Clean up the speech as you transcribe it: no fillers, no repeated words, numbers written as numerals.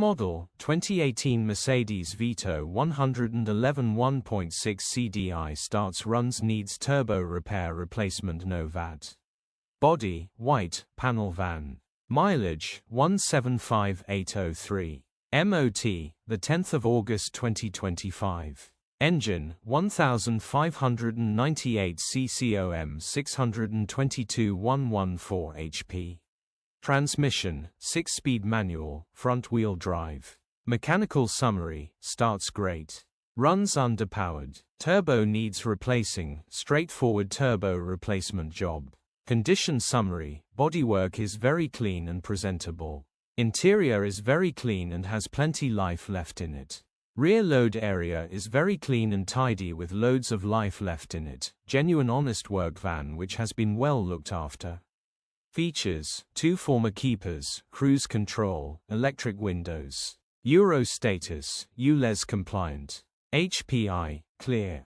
model, 2018 Mercedes Vito 111 1.6 CDI starts runs needs turbo repair replacement no VAT. Body, white, panel van. Mileage, 175,803. MOT, the 10th of August 2025. Engine, 1598 CCOM 622 114 HP. Transmission, 6-speed manual, front-wheel drive. Mechanical summary, starts great. Runs underpowered. Turbo needs replacing, straightforward turbo replacement job. Condition summary, bodywork is very clean and presentable. Interior is very clean and has plenty life left in it. Rear load area is very clean and tidy with loads of life left in it. Genuine honest work van which has been well looked after. Features, 2 former keepers, cruise control, electric windows. Euro status, Ulez compliant. HPI, clear.